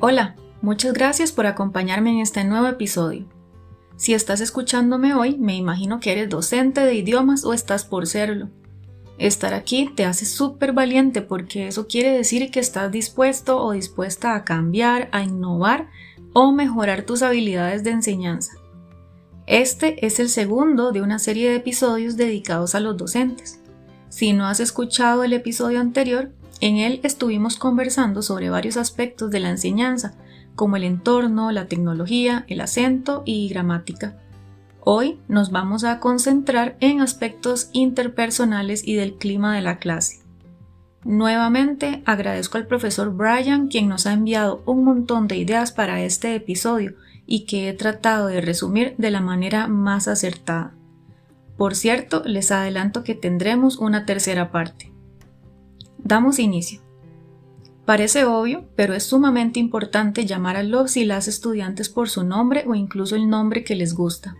Hola, muchas gracias por acompañarme en este nuevo episodio. Si estás escuchándome hoy, me imagino que eres docente de idiomas o estás por serlo. Estar aquí te hace súper valiente porque eso quiere decir que estás dispuesto o dispuesta a cambiar, a innovar o mejorar tus habilidades de enseñanza. Este es el segundo de una serie de episodios dedicados a los docentes. Si no has escuchado el episodio anterior, en él estuvimos conversando sobre varios aspectos de la enseñanza, como el entorno, la tecnología, el acento y gramática. Hoy nos vamos a concentrar en aspectos interpersonales y del clima de la clase. Nuevamente agradezco al profesor Brian, quien nos ha enviado un montón de ideas para este episodio y que he tratado de resumir de la manera más acertada. Por cierto, les adelanto que tendremos una tercera parte. Damos inicio. Parece obvio, pero es sumamente importante llamar a los y las estudiantes por su nombre o incluso el nombre que les gusta.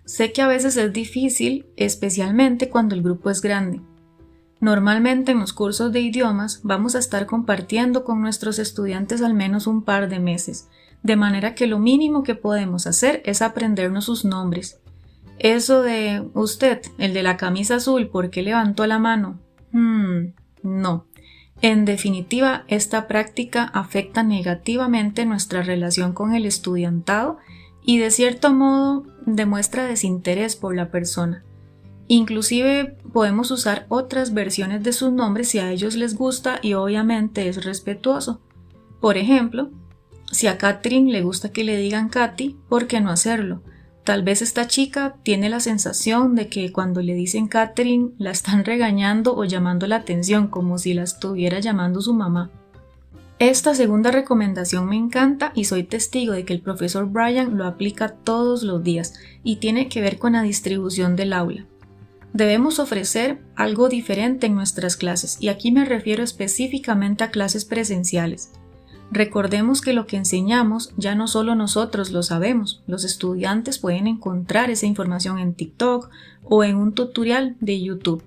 Sé que a veces es difícil, especialmente cuando el grupo es grande. Normalmente en los cursos de idiomas vamos a estar compartiendo con nuestros estudiantes al menos un par de meses, de manera que lo mínimo que podemos hacer es aprendernos sus nombres. Eso de usted, el de la camisa azul, ¿por qué levantó la mano? No. En definitiva, esta práctica afecta negativamente nuestra relación con el estudiantado y de cierto modo demuestra desinterés por la persona. Inclusive podemos usar otras versiones de sus nombres si a ellos les gusta y obviamente es respetuoso. Por ejemplo, si a Catherine le gusta que le digan Katy, ¿por qué no hacerlo? Tal vez esta chica tiene la sensación de que cuando le dicen Catherine la están regañando o llamando la atención como si la estuviera llamando su mamá. Esta segunda recomendación me encanta y soy testigo de que el profesor Brian lo aplica todos los días y tiene que ver con la distribución del aula. Debemos ofrecer algo diferente en nuestras clases y aquí me refiero específicamente a clases presenciales. Recordemos que lo que enseñamos ya no solo nosotros lo sabemos, los estudiantes pueden encontrar esa información en TikTok o en un tutorial de YouTube.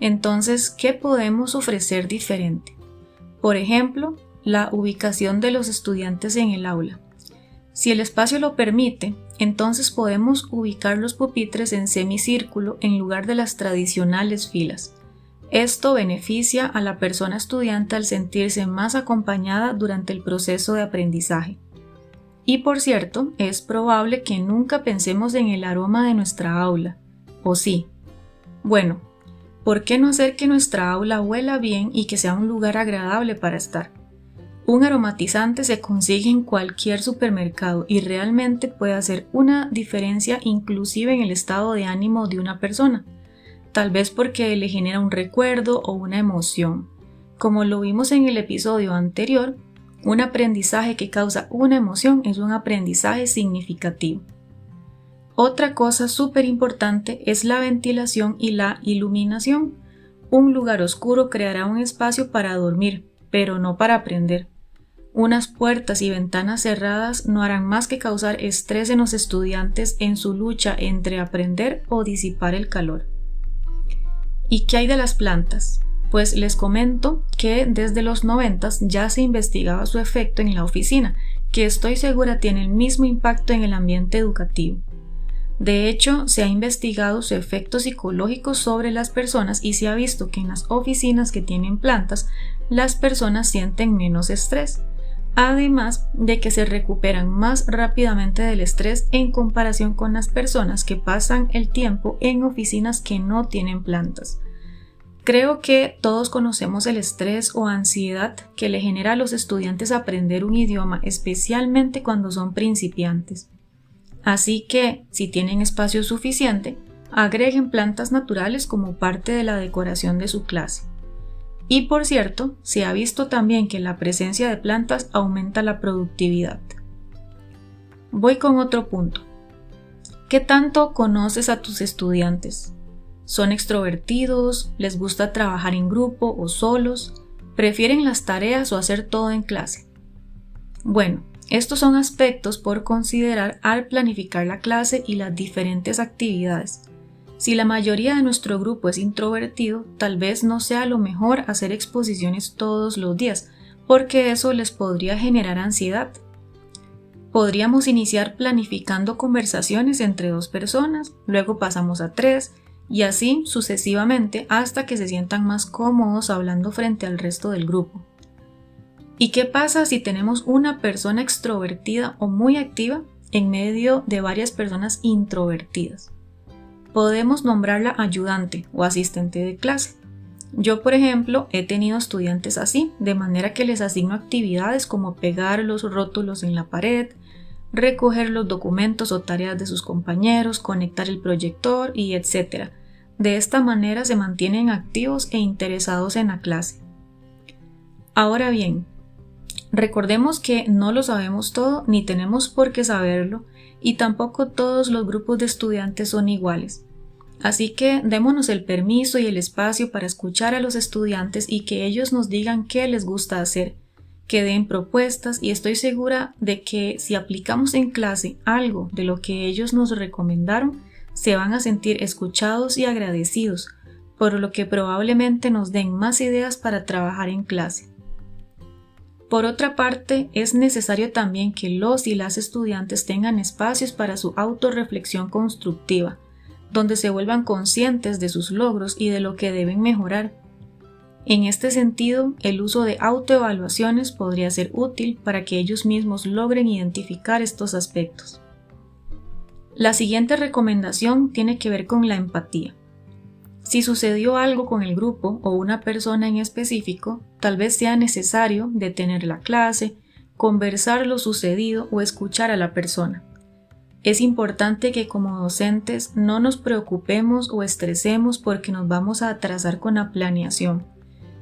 Entonces, ¿qué podemos ofrecer diferente? Por ejemplo, la ubicación de los estudiantes en el aula. Si el espacio lo permite, entonces podemos ubicar los pupitres en semicírculo en lugar de las tradicionales filas. Esto beneficia a la persona estudiante al sentirse más acompañada durante el proceso de aprendizaje. Y por cierto, es probable que nunca pensemos en el aroma de nuestra aula. ¿O sí? Bueno, ¿por qué no hacer que nuestra aula huela bien y que sea un lugar agradable para estar? Un aromatizante se consigue en cualquier supermercado y realmente puede hacer una diferencia inclusive en el estado de ánimo de una persona. Tal vez porque le genera un recuerdo o una emoción. Como lo vimos en el episodio anterior, un aprendizaje que causa una emoción es un aprendizaje significativo. Otra cosa súper importante es la ventilación y la iluminación. Un lugar oscuro creará un espacio para dormir, pero no para aprender. Unas puertas y ventanas cerradas no harán más que causar estrés en los estudiantes en su lucha entre aprender o disipar el calor. ¿Y qué hay de las plantas? Pues les comento que desde los 90 ya se investigaba su efecto en la oficina, que estoy segura tiene el mismo impacto en el ambiente educativo. De hecho, se ha investigado su efecto psicológico sobre las personas y se ha visto que en las oficinas que tienen plantas, las personas sienten menos estrés, además de que se recuperan más rápidamente del estrés en comparación con las personas que pasan el tiempo en oficinas que no tienen plantas. Creo que todos conocemos el estrés o ansiedad que le genera a los estudiantes aprender un idioma, especialmente cuando son principiantes. Así que, si tienen espacio suficiente, agreguen plantas naturales como parte de la decoración de su clase. Y por cierto, se ha visto también que la presencia de plantas aumenta la productividad. Voy con otro punto. ¿Qué tanto conoces a tus estudiantes? ¿Son extrovertidos? ¿Les gusta trabajar en grupo o solos? ¿Prefieren las tareas o hacer todo en clase? Bueno, estos son aspectos por considerar al planificar la clase y las diferentes actividades. Si la mayoría de nuestro grupo es introvertido, tal vez no sea lo mejor hacer exposiciones todos los días, porque eso les podría generar ansiedad. Podríamos iniciar planificando conversaciones entre 2 personas, luego pasamos a 3 y así sucesivamente hasta que se sientan más cómodos hablando frente al resto del grupo. ¿Y qué pasa si tenemos una persona extrovertida o muy activa en medio de varias personas introvertidas? Podemos nombrarla ayudante o asistente de clase. Yo, por ejemplo, he tenido estudiantes así, de manera que les asigno actividades como pegar los rótulos en la pared, recoger los documentos o tareas de sus compañeros, conectar el proyector y etc. De esta manera se mantienen activos e interesados en la clase. Ahora bien, recordemos que no lo sabemos todo ni tenemos por qué saberlo y tampoco todos los grupos de estudiantes son iguales. Así que démonos el permiso y el espacio para escuchar a los estudiantes y que ellos nos digan qué les gusta hacer, que den propuestas y estoy segura de que si aplicamos en clase algo de lo que ellos nos recomendaron, se van a sentir escuchados y agradecidos, por lo que probablemente nos den más ideas para trabajar en clase. Por otra parte, es necesario también que los y las estudiantes tengan espacios para su autorreflexión constructiva, donde se vuelvan conscientes de sus logros y de lo que deben mejorar. En este sentido, el uso de autoevaluaciones podría ser útil para que ellos mismos logren identificar estos aspectos. La siguiente recomendación tiene que ver con la empatía. Si sucedió algo con el grupo o una persona en específico, tal vez sea necesario detener la clase, conversar lo sucedido o escuchar a la persona. Es importante que como docentes no nos preocupemos o estresemos porque nos vamos a atrasar con la planeación.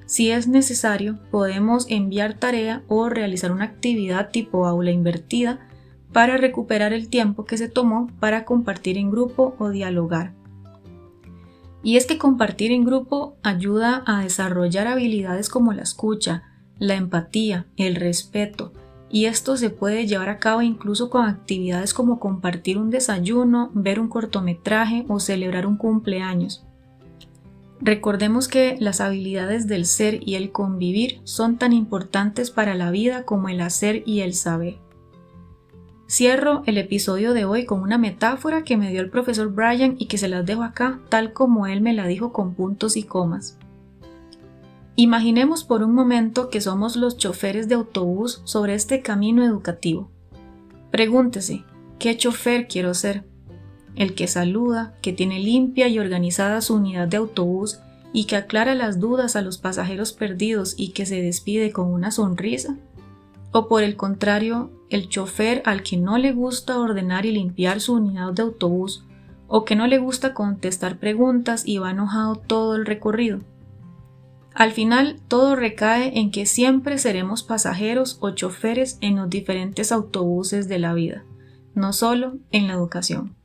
Si es necesario, podemos enviar tarea o realizar una actividad tipo aula invertida para recuperar el tiempo que se tomó para compartir en grupo o dialogar. Y es que compartir en grupo ayuda a desarrollar habilidades como la escucha, la empatía, el respeto, y esto se puede llevar a cabo incluso con actividades como compartir un desayuno, ver un cortometraje o celebrar un cumpleaños. Recordemos que las habilidades del ser y el convivir son tan importantes para la vida como el hacer y el saber. Cierro el episodio de hoy con una metáfora que me dio el profesor Brian y que se las dejo acá tal como él me la dijo con puntos y comas. Imaginemos por un momento que somos los choferes de autobús sobre este camino educativo. Pregúntese, ¿qué chofer quiero ser? ¿El que saluda, que tiene limpia y organizada su unidad de autobús y que aclara las dudas a los pasajeros perdidos y que se despide con una sonrisa? ¿O por el contrario, el chofer al que no le gusta ordenar y limpiar su unidad de autobús o que no le gusta contestar preguntas y va enojado todo el recorrido? Al final, todo recae en que siempre seremos pasajeros o choferes en los diferentes autobuses de la vida, no solo en la educación.